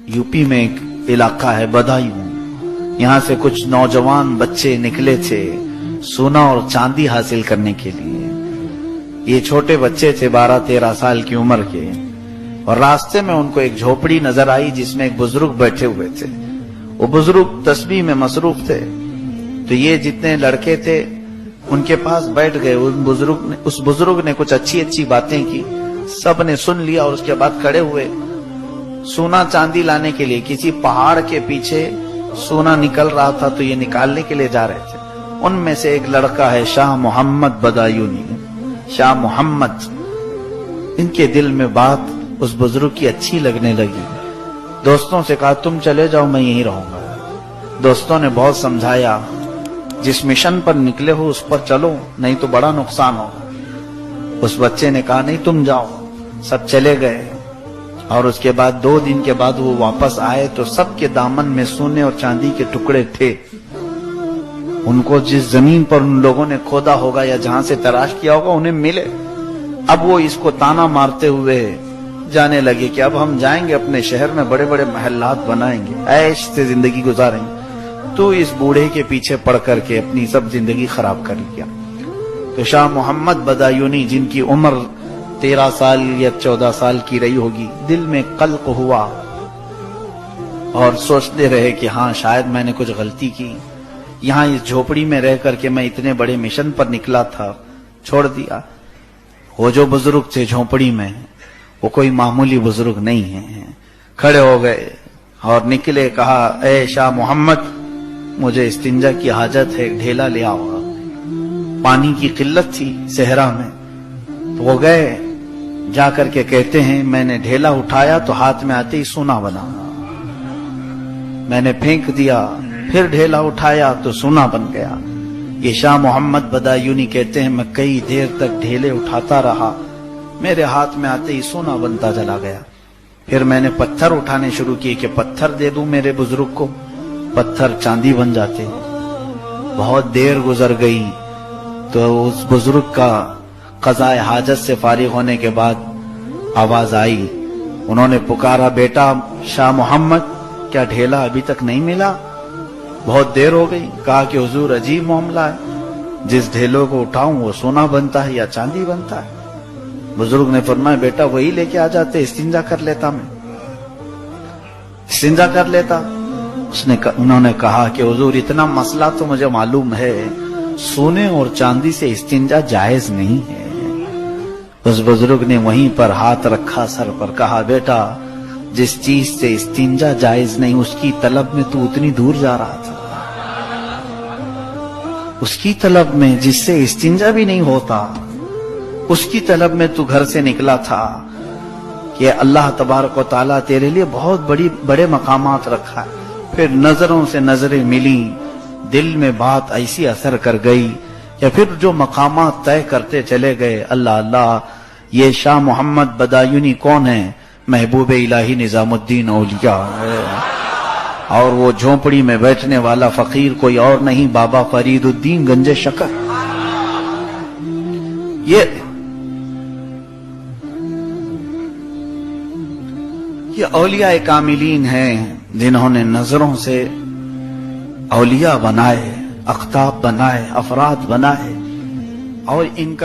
UP में एक इलाका है बदायूं, यहाँ से कुछ नौजवान बच्चे निकले थे सोना और चांदी हासिल करने के लिए। ये छोटे बच्चे थे 12-13 साल की उम्र के, और रास्ते में उनको एक झोपड़ी नजर आई जिसमें एक बुजुर्ग बैठे हुए थे। वो बुजुर्ग तस्बीह में मसरूफ थे, तो ये जितने लड़के थे उनके पास बैठ गए। उस बुजुर्ग ने कुछ अच्छी अच्छी बातें की, सब ने सुन लिया, और उसके बाद खड़े हुए सोना चांदी लाने के लिए। किसी पहाड़ के पीछे सोना निकल रहा था, तो ये निकालने के लिए जा रहे थे। उनमें से एक लड़का है शाह मोहम्मद बदायूनी, शाह मोहम्मद। इनके दिल में बात उस बुजुर्ग की अच्छी लगने लगी। दोस्तों से कहा तुम चले जाओ, मैं यहीं रहूंगा। दोस्तों ने बहुत समझाया, जिस मिशन पर निकले हो उस पर चलो, नहीं तो बड़ा नुकसान होगा। उस बच्चे ने कहा नहीं तुम जाओ। सब चले गए, और उसके बाद 2 दिन के बाद वो वापस आए तो सबके दामन में सोने और चांदी के टुकड़े थे। उनको जिस जमीन पर उन लोगों ने खोदा होगा या जहां से तलाश किया होगा उन्हें मिले। अब वो इसको ताना मारते हुए जाने लगे कि अब हम जाएंगे अपने शहर में, बड़े बड़े महल्लात बनाएंगे, ऐश से जिंदगी गुजारेंगे। तो इस बूढ़े के पीछे पड़ करके अपनी सब जिंदगी खराब कर लिया। तो शाह मोहम्मद बदायूनी, जिनकी उम्र 13 साल या 14 साल की रही होगी, दिल में कल्क हुआ और सोचते रहे कि हाँ शायद मैंने कुछ गलती की। यहाँ इस झोपड़ी में रह करके मैं इतने बड़े मिशन पर निकला था, छोड़ दिया। वो जो बुजुर्ग थे झोपड़ी में, वो कोई मामूली बुजुर्ग नहीं है। खड़े हो गए और निकले, कहा ए शाह मोहम्मद, मुझे इस्तिंजा की हाजत है, ढेला ले आओ। पानी की किल्लत थी सहरा में, तो वो गए। जाकर के कहते हैं मैंने ढेला उठाया तो हाथ में आते ही सोना बना। मैंने फेंक दिया, फिर ढेला उठाया तो सोना बन गया। ये शाह मोहम्मद बदायूनी कहते हैं मैं कई देर तक ढेले उठाता रहा, मेरे हाथ में आते ही सोना बनता चला गया। फिर मैंने पत्थर उठाने शुरू किए कि पत्थर दे दूं मेरे बुजुर्ग को, पत्थर चांदी बन जाते। बहुत देर गुजर गई तो उस बुजुर्ग का क़ज़ाए हाजत से फारिग होने के बाद आवाज आई। उन्होंने पुकारा, बेटा शाह मोहम्मद, क्या ढेला अभी तक नहीं मिला? बहुत देर हो गई। कहा कि हुजूर अजीब मामला है, जिस ढेलों को उठाऊं वो सोना बनता है या चांदी बनता है। बुजुर्ग ने फरमाया बेटा वही लेके आ जाते, इस्तिंजा कर लेता, मैं इस्तिंजा कर लेता। उन्होंने कहा कि हुजूर इतना मसला तो मुझे मालूम है, सोने और चांदी से इस्तिंजा जायज नहीं है। उस बुजुर्ग ने वहीं पर हाथ रखा सर पर, कहा बेटा जिस चीज से इस्तिंजा जायज नहीं उसकी तलब में तू उतनी दूर जा रहा था। उसकी तलब में जिससे इस्तिंजा भी नहीं होता, उसकी तलब में तू घर से निकला था कि अल्लाह तबारक व तआला तेरे लिए बहुत बड़े मकामात रखा है। फिर नजरों से नजरें मिली, दिल में बात ऐसी असर कर गई या फिर जो मकामात तय करते चले गए। अल्लाह अल्लाह, ये शाह मोहम्मद बदायूनी कौन है? महबूब इलाही निजामुद्दीन औलिया है। और वो झोपड़ी में बैठने वाला फकीर कोई और नहीं, बाबा फरीदुद्दीन गंजे शकर। ये औलिया कामिलीन हैं जिन्होंने नजरों से औलिया बनाए, अख्ताब बनाए, अफराद बनाए, और इनका